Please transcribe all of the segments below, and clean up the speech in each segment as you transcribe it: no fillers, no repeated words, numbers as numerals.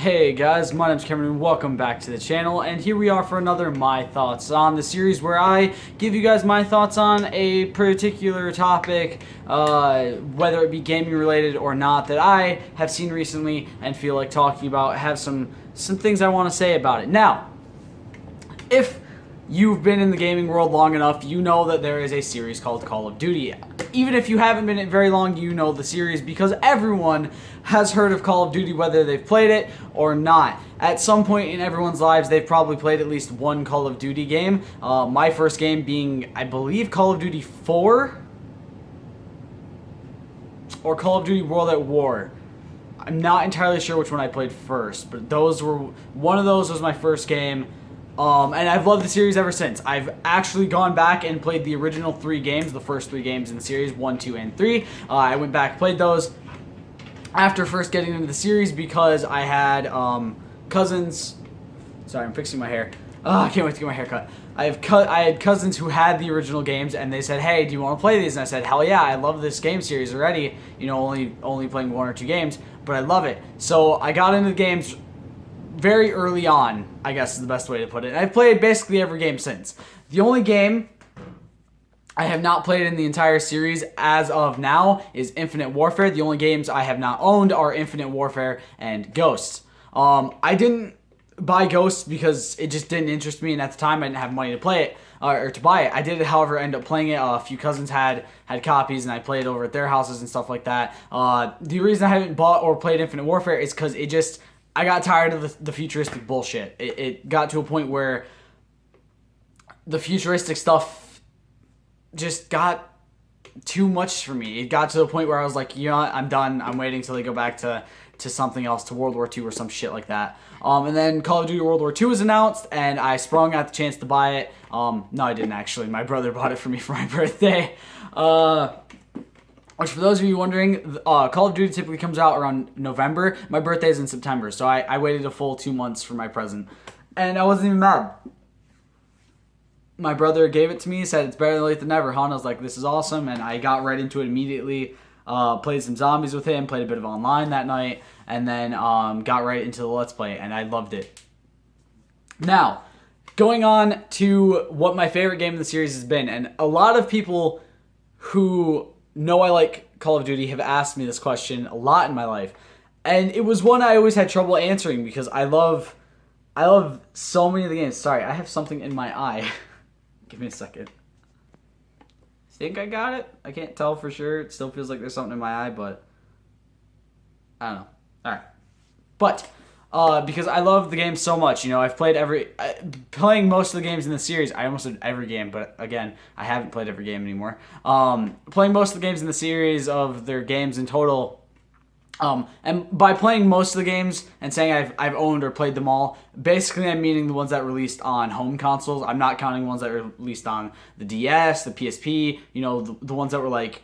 Hey guys, my name's Cameron and welcome back to the channel, and here we are for another My Thoughts on the series where I give you guys my thoughts on a particular topic, whether it be gaming related or not, that I have seen recently and feel like talking about. Have some things I want to say about it. Now, if you've been in the gaming world long enough, you know that there is a series called Call of Duty. Even if you haven't been in it very long, you know the series because everyone has heard of Call of Duty, whether they've played it or not. At some point in everyone's lives, they've probably played at least one Call of Duty game. My first game being, I believe, Call of Duty 4 or Call of Duty World at War. I'm not entirely sure which one I played first, but one of those was my first game. And I've loved the series ever since. I've actually gone back and played the original 3 games, the first 3 games in the series, 1, 2, and 3. I went back, played those after first getting into the series because I had cousins. Sorry, I'm fixing my hair. I can't wait to get my hair cut. I had cousins who had the original games, and they said, "Hey, do you want to play these?" And I said, "Hell yeah, I love this game series already. You know, only playing 1 or 2 games, but I love it." So I got into the games very early on, I guess is the best way to put it. I've played basically every game since. The only game I have not played in the entire series as of now is Infinite Warfare. The only games I have not owned are Infinite Warfare and Ghosts. I didn't buy Ghosts because it just didn't interest me, and at the time I didn't have money to play it or to buy it. I did, however, end up playing it. A few cousins had copies, and I played over at their houses and stuff like that. The reason I haven't bought or played Infinite Warfare is because I got tired of the futuristic bullshit. It got to a point where the futuristic stuff just got too much for me. It got to the point where I was like, you know what, I'm done. I'm waiting till they go back to something else, to World War II or some shit like that. And then Call of Duty World War II was announced, and I sprung at the chance to buy it. No, I didn't actually. My brother bought it for me for my birthday. Which, for those of you wondering, Call of Duty typically comes out around November. My birthday is in September, so I waited a full 2 months for my present. And I wasn't even mad. My brother gave it to me, said it's better late than never, huh? And I was like, this is awesome, and I got right into it immediately. Played some zombies with him, played a bit of online that night, and then got right into the Let's Play, and I loved it. Now, going on to what my favorite game in the series has been, and a lot of people who know I like Call of Duty have asked me this question a lot in my life, and it was one I always had trouble answering because I love so many of the games. Sorry, I have something in my eye. Give me a second. I think I got it. I can't tell for sure. It still feels like there's something in my eye, but I don't know. All right, but because I love the game so much, you know, I've played playing most of the games in the series. I almost said every game, but again, I haven't played every game anymore. Playing most of the games in the series of their games in total. And by playing most of the games and saying I've owned or played them all, basically I'm meaning the ones that released on home consoles. I'm not counting ones that were released on the DS, the PSP, you know, the ones that were like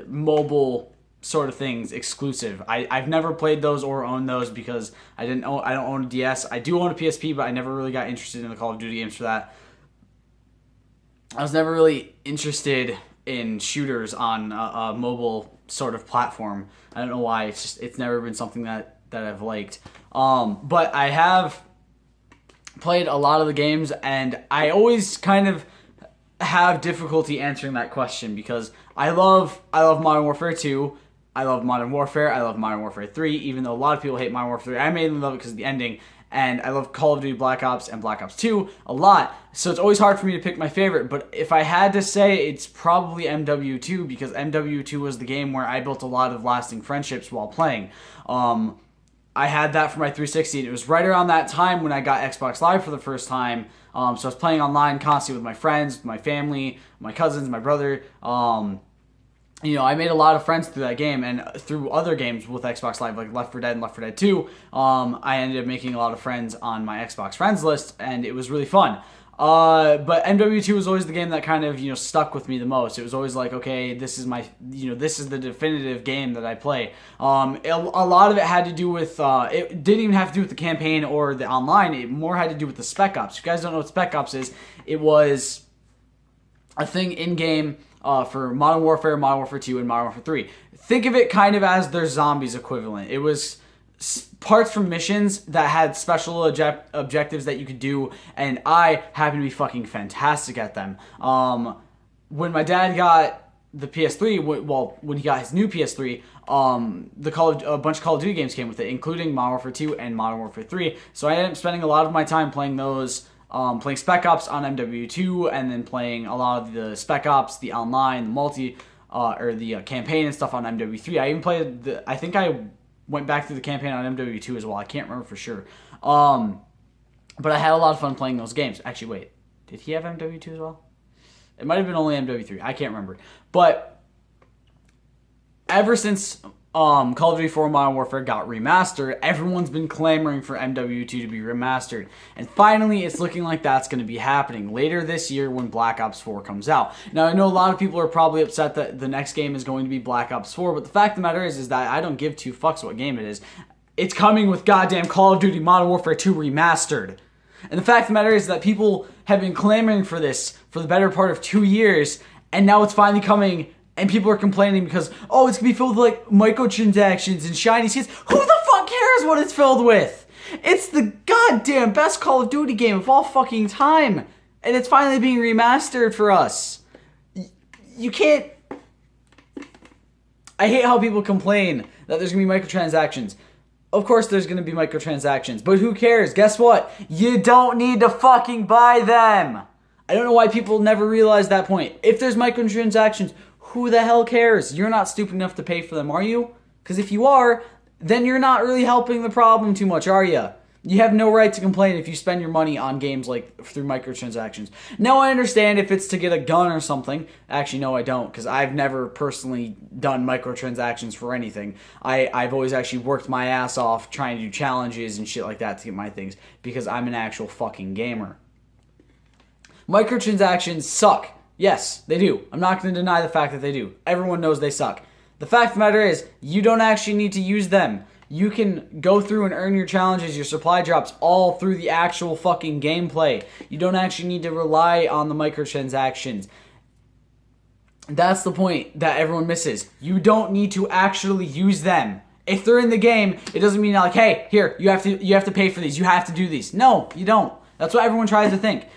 mobile sort of things, exclusive. I've never played those or owned those because I don't own a DS. I do own a PSP, but I never really got interested in the Call of Duty games for that. I was never really interested in shooters on a mobile sort of platform. I don't know why. It's never been something that I've liked. But I have played a lot of the games, and I always kind of have difficulty answering that question because I love Modern Warfare 2. I love Modern Warfare. I love Modern Warfare 3, even though a lot of people hate Modern Warfare 3. I mainly love it because of the ending. And I love Call of Duty Black Ops and Black Ops 2 a lot. So it's always hard for me to pick my favorite. But if I had to say, it's probably MW2 because MW2 was the game where I built a lot of lasting friendships while playing. I had that for my 360. And it was right around that time when I got Xbox Live for the first time. So I was playing online constantly with my friends, with my family, my cousins, my brother. You know, I made a lot of friends through that game and through other games with Xbox Live, like Left 4 Dead and Left 4 Dead 2. I ended up making a lot of friends on my Xbox friends list, and it was really fun. But MW2 was always the game that kind of, you know, stuck with me the most. It was always like, okay, this is this is the definitive game that I play. A lot of it had to do with, it didn't even have to do with the campaign or the online. It more had to do with the Spec Ops. If you guys don't know what Spec Ops is, it was a thing in-game for Modern Warfare 2, and Modern Warfare 3. Think of it kind of as their zombies equivalent. It was parts from missions that had special objectives that you could do, and I happen to be fucking fantastic at them. When my dad got the PS3, when he got his new PS3, a bunch of Call of Duty games came with it, including Modern Warfare 2 and Modern Warfare 3. So I ended up spending a lot of my time playing those, playing Spec Ops on MW2, and then playing a lot of the Spec Ops, the online, the multi, or the campaign and stuff on MW3. I even played I think I went back through the campaign on MW2 as well. I can't remember for sure. But I had a lot of fun playing those games. Actually, wait. Did he have MW2 as well? It might have been only MW3. I can't remember. But ever since Call of Duty 4 Modern Warfare got remastered, everyone's been clamoring for MW2 to be remastered. And finally, it's looking like that's going to be happening later this year when Black Ops 4 comes out. Now, I know a lot of people are probably upset that the next game is going to be Black Ops 4, but the fact of the matter is that I don't give two fucks what game it is. It's coming with goddamn Call of Duty Modern Warfare 2 Remastered. And the fact of the matter is that people have been clamoring for this for the better part of 2 years, and now it's finally coming, and people are complaining because, oh, it's going to be filled with, like, microtransactions and shiny skins. Who the fuck cares what it's filled with? It's the goddamn best Call of Duty game of all fucking time, and it's finally being remastered for us. You can't... I hate how people complain that there's going to be microtransactions. Of course there's going to be microtransactions, but who cares? Guess what? You don't need to fucking buy them. I don't know why people never realize that point. If there's microtransactions, who the hell cares? You're not stupid enough to pay for them, are you? Because if you are, then you're not really helping the problem too much, are you? You have no right to complain if you spend your money on games like through microtransactions. Now I understand if it's to get a gun or something. Actually, no, I don't, because I've never personally done microtransactions for anything. I've always actually worked my ass off trying to do challenges and shit like that to get my things, because I'm an actual fucking gamer. Microtransactions suck. Yes, they do. I'm not going to deny the fact that they do. Everyone knows they suck. The fact of the matter is, you don't actually need to use them. You can go through and earn your challenges, your supply drops, all through the actual fucking gameplay. You don't actually need to rely on the microtransactions. That's the point that everyone misses. You don't need to actually use them. If they're in the game, it doesn't mean like, hey, here, you have to pay for these. You have to do these. No, you don't. That's what everyone tries to think.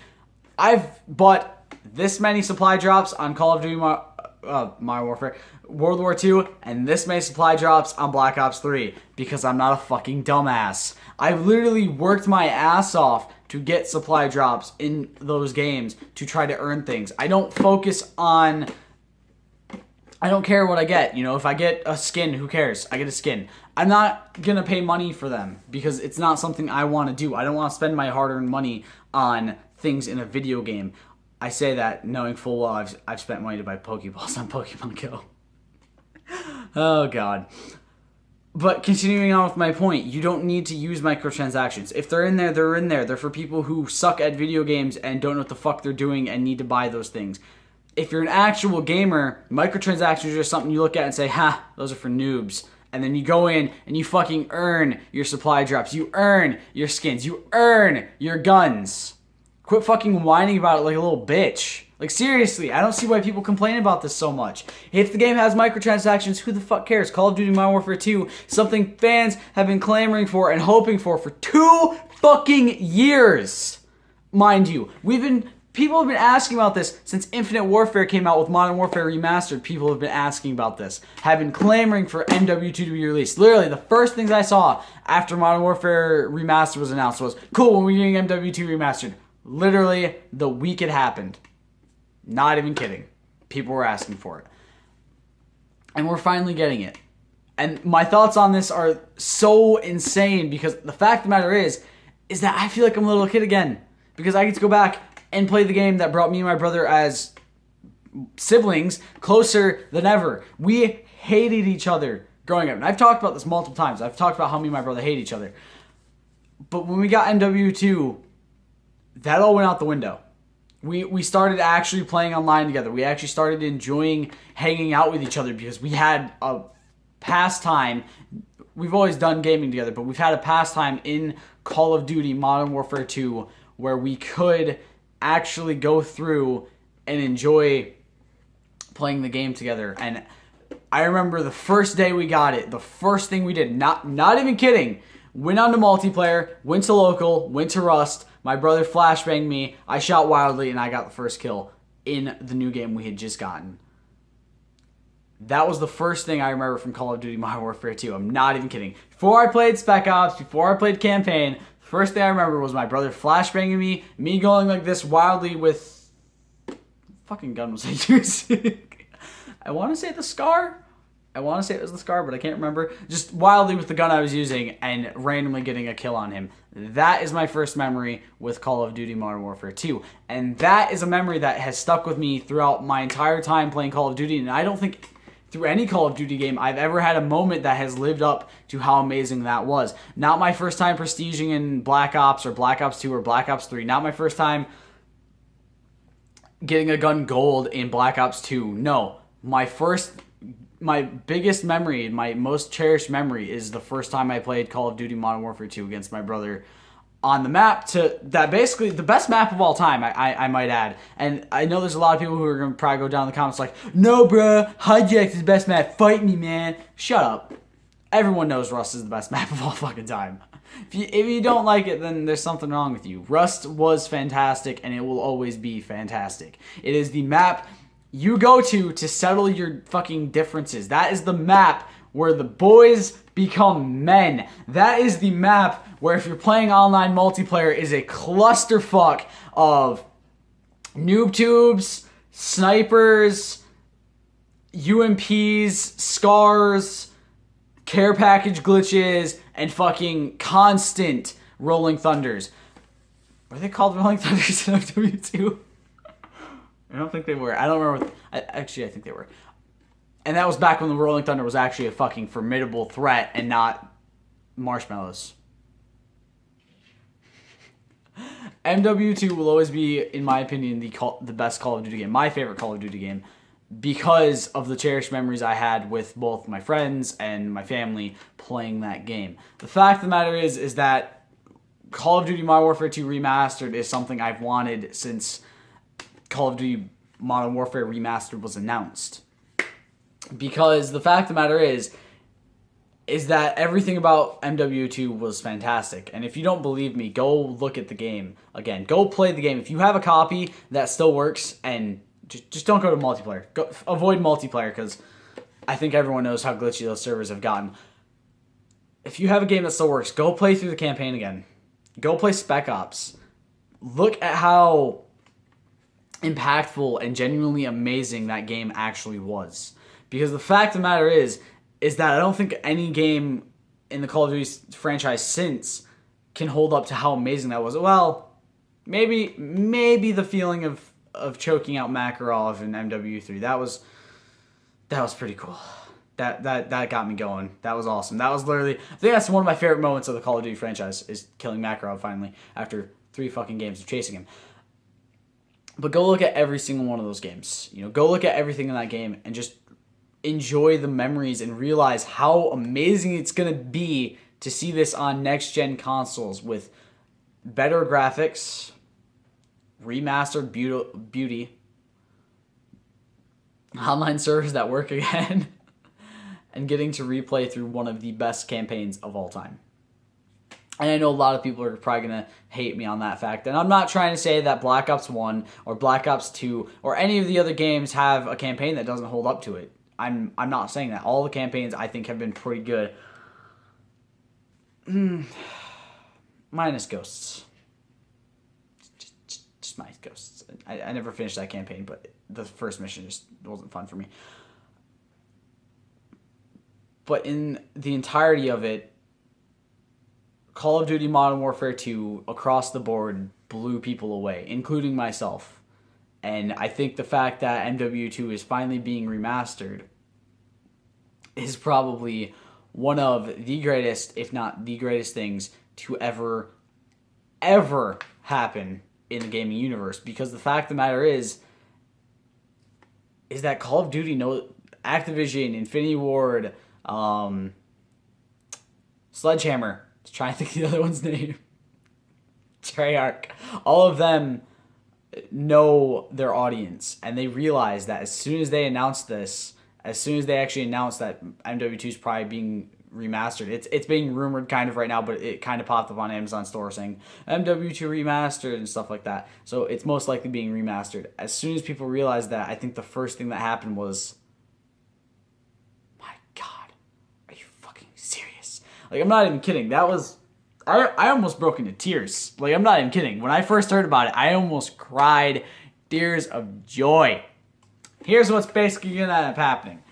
I've bought this many supply drops on Call of Duty Modern Warfare, World War II, and this many supply drops on Black Ops 3 because I'm not a fucking dumbass. I've literally worked my ass off to get supply drops in those games to try to earn things. I don't focus on... I don't care what I get. You know, if I get a skin, who cares? I get a skin. I'm not going to pay money for them because it's not something I want to do. I don't want to spend my hard-earned money on things in a video game. I say that knowing full well I've spent money to buy Pokeballs on Pokemon Go. Oh, God. But continuing on with my point, you don't need to use microtransactions. If they're in there, they're in there. They're for people who suck at video games and don't know what the fuck they're doing and need to buy those things. If you're an actual gamer, microtransactions are just something you look at and say, ha, those are for noobs. And then you go in and you fucking earn your supply drops. You earn your skins. You earn your guns. Quit fucking whining about it like a little bitch. Like, seriously, I don't see why people complain about this so much. If the game has microtransactions, who the fuck cares? Call of Duty Modern Warfare 2, something fans have been clamoring for and hoping for 2 fucking years. Mind you, people have been asking about this since Infinite Warfare came out with Modern Warfare Remastered. People have been asking about this, have been clamoring for MW2 to be released. Literally, the first things I saw after Modern Warfare Remastered was announced was, cool, when we're getting MW2 Remastered. Literally, the week it happened. Not even kidding. People were asking for it. And we're finally getting it. And my thoughts on this are so insane because the fact of the matter is that I feel like I'm a little kid again. Because I get to go back and play the game that brought me and my brother as siblings closer than ever. We hated each other growing up. And I've talked about this multiple times. I've talked about how me and my brother hate each other. But when we got MW2, that all went out the window. We started actually playing online together. We actually started enjoying hanging out with each other because we had a pastime. We've always done gaming together, but we've had a pastime in Call of Duty Modern Warfare 2 where we could actually go through and enjoy playing the game together. And I remember the first day we got it, the first thing we did, not even kidding, went on to multiplayer, went to local, went to Rust, my brother flashbanged me, I shot wildly, and I got the first kill in the new game we had just gotten. That was the first thing I remember from Call of Duty Modern Warfare 2. I'm not even kidding. Before I played Spec Ops, before I played Campaign, the first thing I remember was my brother flashbanging me going like this wildly with... What fucking gun was I using? I want to say the Scar? I want to say it was the Scar, but I can't remember. Just wildly with the gun I was using and randomly getting a kill on him. That is my first memory with Call of Duty Modern Warfare 2. And that is a memory that has stuck with me throughout my entire time playing Call of Duty. And I don't think through any Call of Duty game I've ever had a moment that has lived up to how amazing that was. Not my first time prestiging in Black Ops or Black Ops 2 or Black Ops 3. Not my first time getting a gun gold in Black Ops 2. No. My biggest memory, my most cherished memory is the first time I played Call of Duty Modern Warfare 2 against my brother on the map that basically the best map of all time, I might add. And I know there's a lot of people who are going to probably go down in the comments like, no, bruh, Hijack's the best map. Fight me, man. Shut up. Everyone knows Rust is the best map of all fucking time. If you don't like it, then there's something wrong with you. Rust was fantastic, and it will always be fantastic. It is the map you go to settle your fucking differences. That is the map where the boys become men. That is the map where if you're playing online multiplayer is a clusterfuck of noob tubes, snipers, UMPs, scars, care package glitches, and fucking constant rolling thunders. Were they called rolling thunders in MW2? I don't think they were. I don't remember. Actually, I think they were. And that was back when the Rolling Thunder was actually a fucking formidable threat and not marshmallows. MW2 will always be, in my opinion, the best Call of Duty game. My favorite Call of Duty game. Because of the cherished memories I had with both my friends and my family playing that game. The fact of the matter is that Call of Duty Modern Warfare 2 Remastered is something I've wanted since Call of Duty Modern Warfare Remastered was announced. Because the fact of the matter is that everything about MW2 was fantastic. And if you don't believe me, go look at the game again. Go play the game. If you have a copy that still works, and just don't go to multiplayer. Avoid multiplayer, because I think everyone knows how glitchy those servers have gotten. If you have a game that still works, go play through the campaign again. Go play Spec Ops. Look at how impactful and genuinely amazing that game actually was. Because the fact of the matter is that I don't think any game in the Call of Duty franchise since can hold up to how amazing that was. Well, maybe the feeling of choking out Makarov in MW3. That was pretty cool. That got me going. That was awesome. That was literally, I think that's one of my favorite moments of the Call of Duty franchise, is killing Makarov finally after 3 fucking games of chasing him. But go look at every single one of those games. Go look at everything in that game and just enjoy the memories and realize how amazing it's going to be to see this on next-gen consoles with better graphics, remastered beauty, online servers that work again, and getting to replay through one of the best campaigns of all time. And I know a lot of people are probably going to hate me on that fact. And I'm not trying to say that Black Ops 1 or Black Ops 2 or any of the other games have a campaign that doesn't hold up to it. I'm not saying that. All the campaigns, I think, have been pretty good. Minus Ghosts. Just minus Ghosts. I never finished that campaign, but the first mission just wasn't fun for me. But in the entirety of it, Call of Duty Modern Warfare 2 across the board blew people away, including myself. And I think the fact that MW2 is finally being remastered is probably one of the greatest, if not the greatest things to ever happen in the gaming universe. Because the fact of the matter is that Call of Duty, Activision, Infinity Ward, Sledgehammer, trying to think of the other one's name, Treyarch, all of them know their audience, and they realize that as soon as they announced this as soon as they actually announced that MW2 is probably being remastered. It's being rumored kind of right now, but it kind of popped up on Amazon store saying MW2 Remastered and stuff like that. So it's most likely being remastered. As soon as people realized that, I think the first thing that happened was, my God, are you fucking serious? Like, I'm not even kidding. That was, I almost broke into tears. Like, I'm not even kidding. When I first heard about it, I almost cried tears of joy. Here's what's basically gonna end up happening.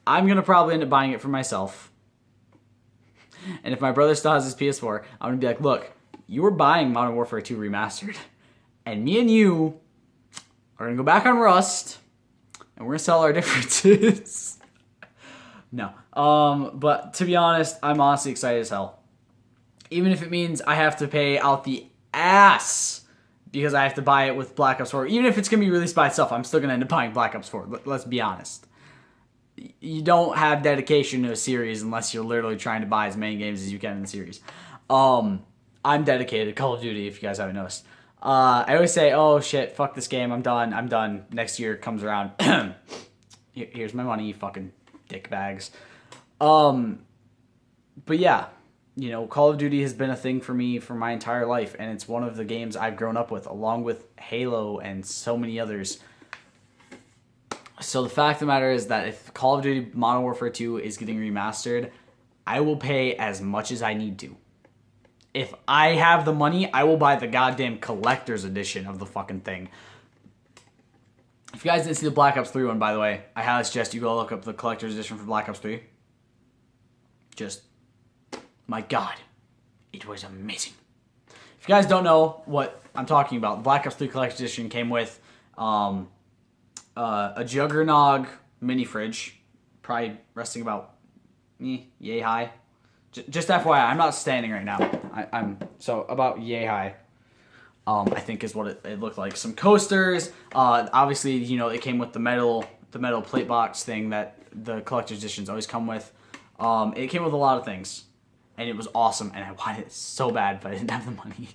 I'm gonna probably end up buying it for myself. And if my brother still has his PS4, I'm going to be like, look, you were buying Modern Warfare 2 Remastered. And me and you are going to go back on Rust. And we're going to sell our differences. No. But to be honest, I'm honestly excited as hell. Even if it means I have to pay out the ass because I have to buy it with Black Ops 4. Even if it's going to be released by itself, I'm still going to end up buying Black Ops 4. Let's be honest. You don't have dedication to a series unless you're literally trying to buy as many games as you can in the series. I'm dedicated to Call of Duty, if you guys haven't noticed. I always say, oh shit, fuck this game, I'm done. Next year comes around. Here's my money, you fucking dick bags. But yeah, you know, Call of Duty has been a thing for me for my entire life, and it's one of the games I've grown up with, along with Halo and so many others. So the fact of the matter is that if Call of Duty Modern Warfare 2 is getting remastered, I will pay as much as I need to. If I have the money, I will buy the goddamn collector's edition of the fucking thing. If you guys didn't see the Black Ops 3 one, by the way, I highly suggest you go look up the collector's edition for Black Ops 3. Just, my God, it was amazing. If you guys don't know what I'm talking about, the Black Ops 3 collector's edition came with a Juggernog mini fridge, probably resting about yay high. Just FYI, I'm not standing right now. I'm so about yay high. I think is what it looked like. Some coasters. Obviously, you know, it came with the metal plate box thing that the collector's editions always come with. It came with a lot of things, and it was awesome. And I wanted it so bad, but I didn't have the money.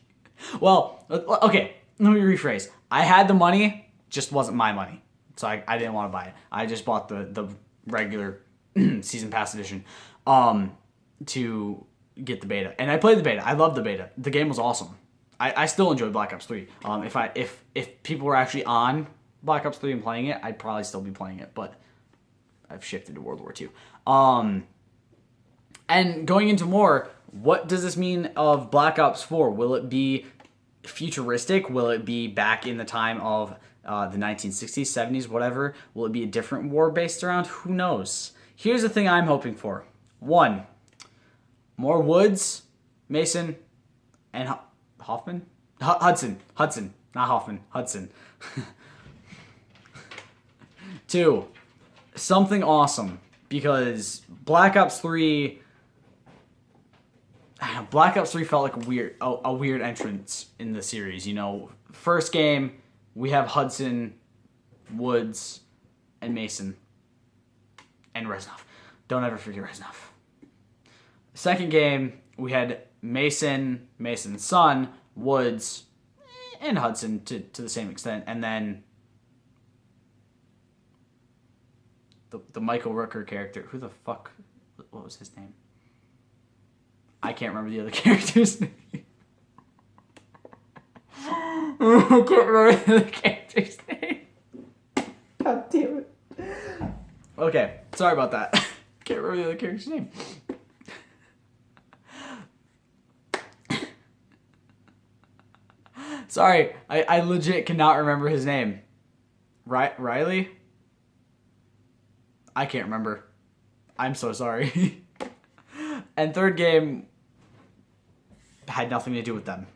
Well, okay, let me rephrase. I had the money, just wasn't my money. So I didn't want to buy it. I just bought the regular season pass edition to get the beta. And I played the beta. I loved the beta. The game was awesome. I still enjoy Black Ops 3. If people were actually on Black Ops 3 and playing it, I'd probably still be playing it. But I've shifted to World War II. And going into more, what does this mean of Black Ops 4? Will it be futuristic? Will it be back in the time of the 1960s, 70s, whatever? Will it be a different war based around? Who knows? Here's the thing I'm hoping for. 1, more Woods, Mason, and Hoffman? Hudson, not Hoffman, Hudson. 2, something awesome, because Black Ops 3 felt like a weird entrance in the series. You know, first game, we have Hudson, Woods, and Mason, and Reznov. Don't ever forget Reznov. Second game, we had Mason, Mason's son, Woods, and Hudson to the same extent, and then the Michael Rooker character. Who the fuck? What was his name? I can't remember the other character's name. I can't remember the other character's name. God damn it. Okay, sorry about that. Can't remember the other character's name. Sorry, I legit cannot remember his name. Riley? I can't remember. I'm so sorry. And third game had nothing to do with them.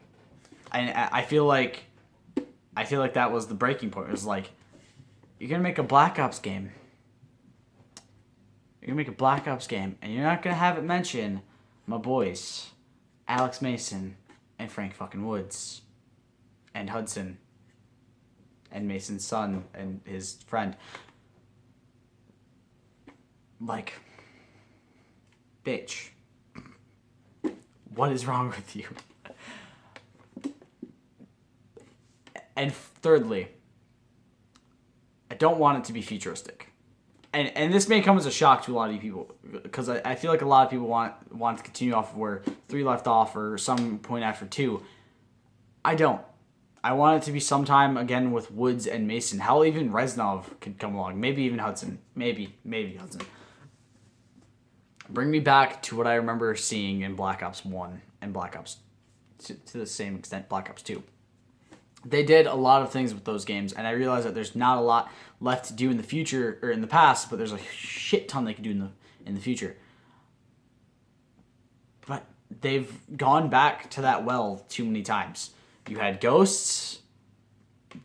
And I feel like that was the breaking point. It was like, you're gonna make a Black Ops game. You're gonna make a Black Ops game, and you're not gonna have it mention my boys, Alex Mason and Frank fucking Woods, and Hudson, and Mason's son and his friend. Like, bitch, what is wrong with you? And thirdly, I don't want it to be futuristic. and this may come as a shock to a lot of you people, because I feel like a lot of people want to continue off of where 3 left off or some point after 2. I don't. I want it to be sometime again with Woods and Mason. Hell, even Reznov could come along. Maybe even Hudson. Maybe Hudson. Bring me back to what I remember seeing in Black Ops 1 and Black Ops, to the same extent, Black Ops 2. They did a lot of things with those games, and I realize that there's not a lot left to do in the future, or in the past, but there's a shit ton they could do in the future. But they've gone back to that well too many times. You had Ghosts,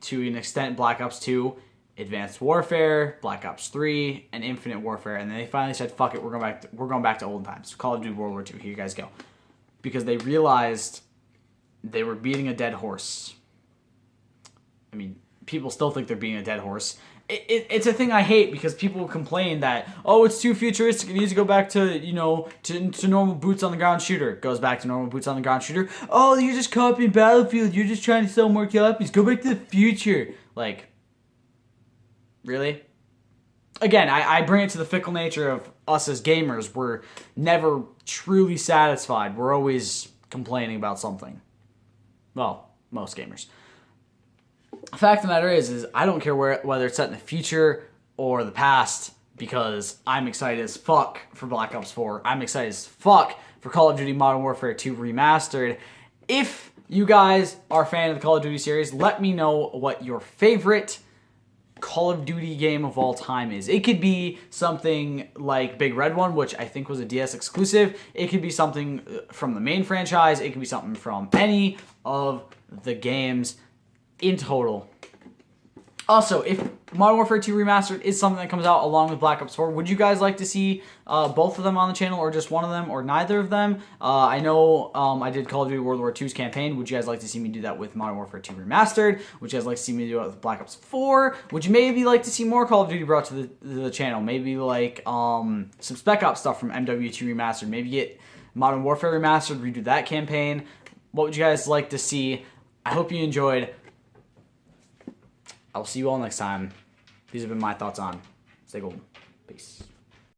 to an extent Black Ops 2, Advanced Warfare, Black Ops 3, and Infinite Warfare, and then they finally said, fuck it, we're going back to olden times. Call of Duty World War II, here you guys go. Because they realized they were beating a dead horse. I mean, people still think they're beating a dead horse. It's a thing I hate, because people complain that, oh, it's too futuristic, it needs to go back to, to normal boots on the ground shooter. It goes back to normal boots on the ground shooter. Oh, you're just copying Battlefield, you're just trying to sell more copies. Go back to the future. Like, really? Again, I bring it to the fickle nature of us as gamers. We're never truly satisfied. We're always complaining about something. Well, most gamers. The fact of the matter is I don't care whether it's set in the future or the past, because I'm excited as fuck for Black Ops 4. I'm excited as fuck for Call of Duty Modern Warfare 2 Remastered. If you guys are a fan of the Call of Duty series, let me know what your favorite Call of Duty game of all time is. It could be something like Big Red One, which I think was a DS exclusive. It could be something from the main franchise. It could be something from any of the games in total. Also, if Modern Warfare 2 Remastered is something that comes out along with Black Ops 4, would you guys like to see both of them on the channel, or just one of them, or neither of them? I know I did Call of Duty World War II's campaign. Would you guys like to see me do that with Modern Warfare 2 Remastered? Would you guys like to see me do it with Black Ops 4? Would you maybe like to see more Call of Duty brought to the channel? Maybe like some Spec Ops stuff from MW2 Remastered. Maybe get Modern Warfare Remastered, redo that campaign. What would you guys like to see? I hope you enjoyed. I will see you all next time. These have been my thoughts on Stay Golden. Peace.